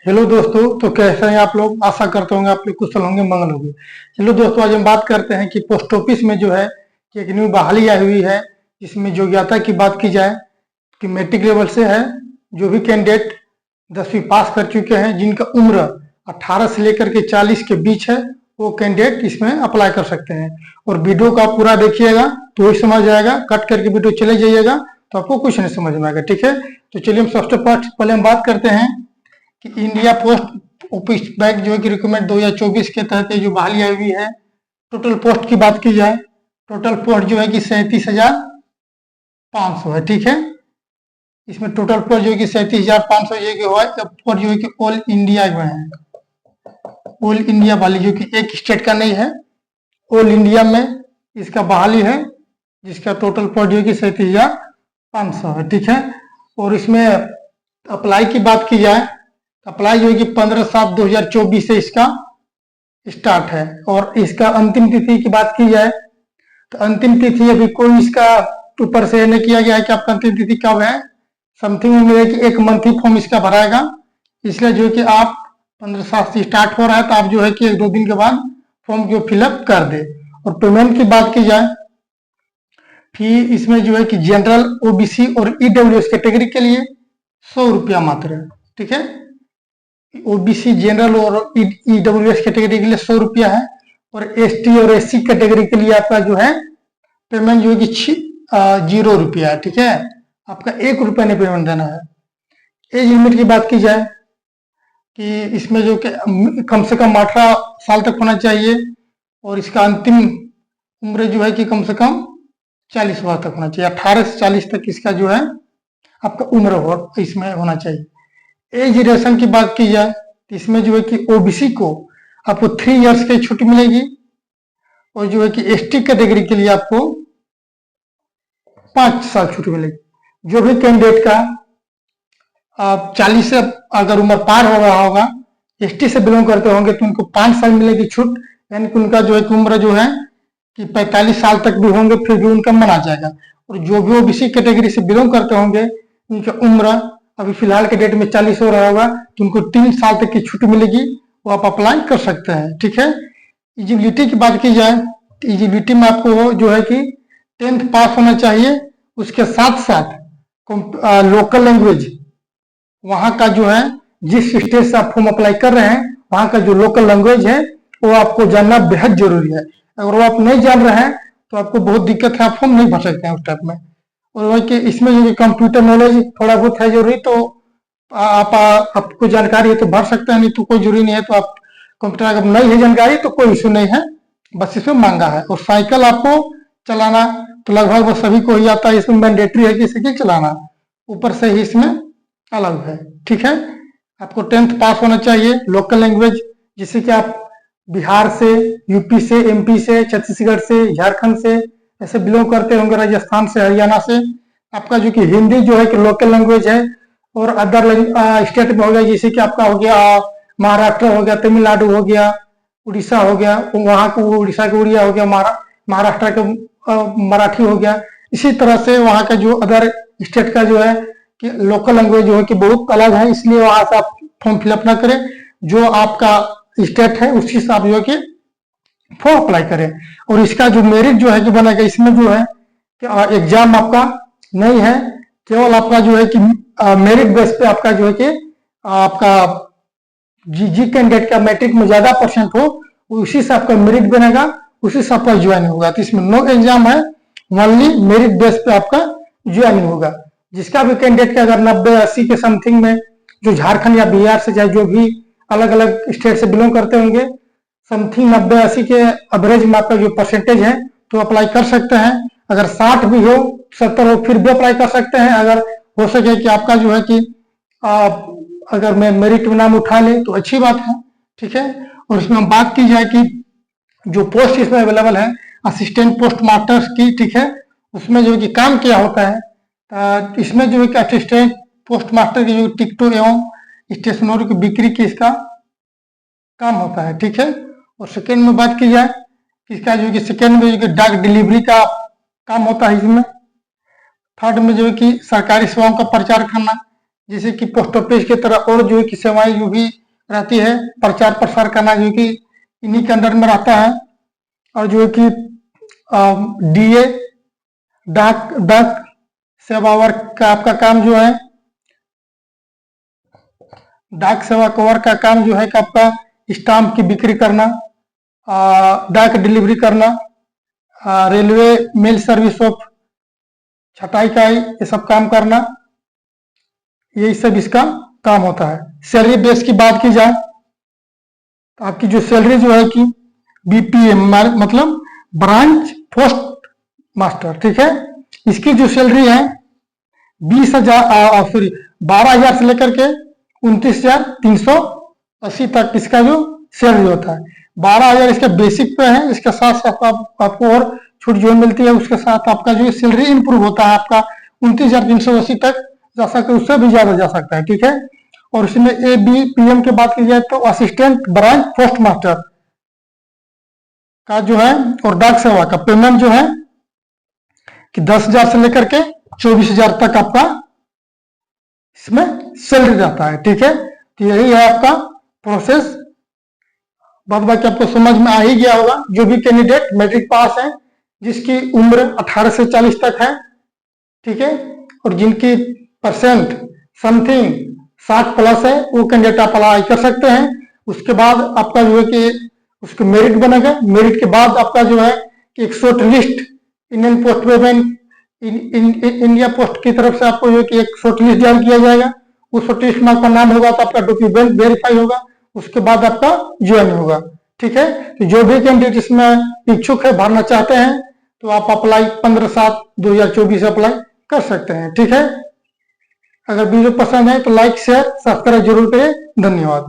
Hello दोस्तों, तो कैसे हैं आप लोग। आशा करते होंगे आप लोग कुशल होंगे, मंगल होंगे। चलो दोस्तों, आज हम बात करते हैं कि पोस्ट ऑफिस में जो है कि एक न्यू बहाली आई हुई है, जिसमें योग्यता की बात की जाए कि मैट्रिक लेवल से है। जो भी कैंडिडेट 10वीं पास कर चुके हैं, जिनका उम्र 18 से लेकर के 40 के बीच है, वो कैंडिडेट इसमें अप्लाई कर सकते हैं। और वीडियो का पूरा देखिएगा तो ही समझ आएगा, कट करके वीडियो चले जाइएगा तो आपको कुछ नहीं समझ में आएगा। ठीक है, तो चलिए हम सबसे पहले हम बात करते हैं कि इंडिया पोस्ट ऑफिस बैंक जो है कि रिक्रूटमेंट 2024 के तहत जो बहाली आई हुई है। टोटल पोस्ट की बात की जाए, टोटल पोस्ट जो है कि 37,500 है। ठीक है, इसमें टोटल पोस्ट जो है कि 37,500 हुआ है। पोस्ट जो है कि ऑल इंडिया में है, ऑल इंडिया वाली, जो कि एक स्टेट का नहीं है, ऑल इंडिया में इसका बहाली है, जिसका टोटल पोस्ट जो है कि 37,500 है। ठीक है, और इसमें अप्लाई की बात की जाए, अप्लाई जो है कि 15/7/2024 से इसका स्टार्ट है। और इसका अंतिम तिथि की बात की जाए तो अंतिम तिथि अभी कोई इसका ऊपर से नहीं किया गया है कि आपका अंतिम तिथि कब है। समथिंग उम्मीद है कि एक मंथ ही फॉर्म इसका भराएगा, इसलिए जो है कि आप 15/7 से स्टार्ट हो रहा है तो आप जो है कि 1-2 दिन के बाद फॉर्म जो फिलअप कर दे। और पेमेंट की बात की जाए, फी इसमें जो है कि जनरल, ओबीसी और ईडब्ल्यूएस कैटेगरी के लिए 100 रुपया मात्र है। ठीक है, ओबीसी, जनरल और ईडब्ल्यूएस कैटेगरी के लिए 100 रुपया है। और एसटी और एससी कैटेगरी के लिए आपका जो है पेमेंट जो है कि 0 रुपया है। ठीक है, आपका 1 रुपया नहीं पेमेंट देना है। एज लिमिट की बात की जाए कि इसमें जो कि कम से कम 18 साल तक होना चाहिए, और इसका अंतिम उम्र जो है कि कम से कम 40 वर्ष तक होना चाहिए। 18 से 40 तक इसका जो है आपका उम्र इसमें होना चाहिए। एज रिलेशन की बात की जाए तो इसमें जो है कि ओबीसी को आपको 3 इयर्स की छूट मिलेगी, और जो है कि एसटी कैटेगरी के लिए आपको 5 साल छूट मिलेगी। जो भी कैंडिडेट का 40 से अगर उम्र पार हो रहा होगा, एसटी से बिलोंग करते होंगे, तो उनको 5 साल मिलेगी छूट, यानी कि उनका जो है कि उम्र जो है कि 45 साल तक भी होंगे फिर भी उनका माना जाएगा। और जो भी ओबीसी कैटेगरी से बिलोंग करते होंगे, उनका उम्र अभी फिलहाल के डेट में 40 हो रहा होगा, तो उनको 3 साल तक की छूट मिलेगी, वो आप अप्लाई कर सकते हैं। ठीक है, एलिजिबिलिटी की बात की जाए तो एलिजिबिलिटी में आपको जो है कि 10th पास होना चाहिए। उसके साथ साथ लोकल लैंग्वेज, वहाँ का जो है जिस स्टेट से आप फॉर्म अप्लाई कर रहे हैं, वहाँ का जो लोकल लैंग्वेज है वो आपको जानना बेहद जरूरी है। अगर वो आप नहीं जान रहे हैं तो आपको बहुत दिक्कत है, आप फॉर्म नहीं भर सकते हैं उस टाइप में। और वही कि इसमें जो कंप्यूटर नॉलेज थोड़ा बहुत है जरूरी, तो आपको जानकारी है तो भर सकते हैं, नहीं तो कोई जरूरी नहीं है। तो आप कंप्यूटर अगर नहीं है जानकारी तो कोई इशू नहीं है, बस इसमें मांगा है। और साइकिल आपको चलाना तो लगभग वो सभी को ही आता है, इसमें मैंडेटरी है कि साइकिल चलाना, ऊपर से ही इसमें अलग है। ठीक है, आपको 10th पास होना चाहिए। लोकल लैंग्वेज, जिससे कि आप बिहार से, यूपी से, एमपी से, छत्तीसगढ़ से, झारखंड से ऐसे बिलोंग करते होंगे, राजस्थान से, हरियाणा से, आपका जो कि हिंदी जो है कि लोकल लैंग्वेज है। और अदर स्टेट में हो गया, जैसे कि आपका हो गया महाराष्ट्र हो गया, तमिलनाडु हो गया, उड़ीसा हो गया, वहाँ को उड़ीसा का उड़िया हो गया, महाराष्ट्र का मराठी हो गया। इसी तरह से वहाँ का जो अदर स्टेट का जो है कि लोकल लैंग्वेज जो है कि बहुत अलग है, इसलिए वहां से आप फॉर्म फिलअप ना करें। जो आपका स्टेट है उसी से आप जो है कि फॉर्म अप्लाई करें। और इसका जो मेरिट जो है कि बनेगा, इसमें जो है कि एग्जाम आपका नहीं है, केवल आपका जो है कि मेरिट बेस पे आपका जो है कि आपका जी कैंडिडेट का मैट्रिक में ज्यादा परसेंट हो, उसी से आपका मेरिट बनेगा, उसी से आपका ज्वाइनिंग होगा। तो इसमें नो एग्जाम है, ओनली मेरिट बेस पे आपका ज्वाइनिंग होगा। जिसका भी कैंडिडेट का अगर 90-80 के समथिंग में, जो झारखंड या बिहार से चाहे जो भी अलग अलग स्टेट से बिलोंग करते होंगे, समथिंग 90-80 के एवरेज में आपका जो परसेंटेज है तो अप्लाई कर सकते हैं। अगर 60 भी हो, 70 हो, फिर भी अप्लाई कर सकते हैं। अगर हो सके कि आपका जो है कि अगर मैं मेरिट में नाम उठा ले तो अच्छी बात है। ठीक है, और इसमें हम बात की जाए कि जो पोस्ट इसमें अवेलेबल है असिस्टेंट पोस्ट मास्टर्स की, ठीक है, उसमें जो है कि काम क्या होता है, इसमें जो है कि असिस्टेंट पोस्ट मास्टर की जो टिकटों एवं स्टेशनरी की बिक्री की इसका काम होता है। ठीक है, और सेकेंड में बात की जाए इसका जो कि सेकेंड में जो कि डाक डिलीवरी का काम होता है इसमें। थर्ड में जो है कि सरकारी सेवाओं का प्रचार करना, जैसे कि पोस्ट ऑफिस की तरह और जो है कि सेवाएं जो भी रहती है, प्रचार प्रसार करना जो कि इन्हीं के अंडर में रहता है। और जो है कि डीए डाक डाक सेवा वर्ग का आपका काम जो है, डाक सेवा कवर का काम जो है कि आपका स्टाम्प की बिक्री करना, डाक डिलीवरी करना, रेलवे मेल सर्विस ऑफ छटाई का ये सब काम करना, यही सब इसका काम होता है। सैलरी बेस की बात की जाए तो आपकी जो सैलरी जो है कि बीपीएम मतलब ब्रांच पोस्ट मास्टर, ठीक है, इसकी जो सैलरी है 12,000 से लेकर के 29,380 तक इसका जो सैलरी होता है। 12,000 इसका बेसिक पे है, इसके साथ साथ आपको और छूट जो मिलती है, उसके साथ आपका जो सैलरी इंप्रूव होता है, आपका 29,380 तक जा सकता है, उससे भी ज्यादा जा सकता है, ठीक है। और इसमें ABPM की बात की जाए तो असिस्टेंट ब्रांच पोस्ट मास्टर का जो है और डाक सेवा का पेमेंट जो है कि 10,000 से लेकर के 24,000 तक आपका इसमें सैलरी रहता है, ठीक है। तो यही है आपका प्रोसेस। बाद बाकी आपको समझ में आ ही गया होगा। जो भी कैंडिडेट मैट्रिक पास है, जिसकी उम्र 18 से 40 तक है, ठीक है, और जिनकी परसेंट समथिंग 60 प्लस है, वो कैंडिडेट आप अप्लाई कर सकते हैं। उसके बाद आपका जो है कि उसको मेरिट बनेगा। मेरिट के बाद आपका जो है कि एक short list Indian post payment India post की तरफ से आपको जो कि एक शॉर्ट लिस्ट जारी किया जाएगा। उस शॉर्ट लिस्ट में आपका नाम होगा तो आपका डॉक्यूमेंट वेरीफाई होगा, उसके बाद आपका ज्वाइन होगा, ठीक है। तो जो भी कैंडिडेट इसमें इच्छुक है, भरना चाहते हैं, तो आप अप्लाई 15/7/2024 अप्लाई कर सकते हैं, ठीक है। अगर वीडियो पसंद है तो लाइक शेयर सब्सक्राइब जरूर करें। धन्यवाद।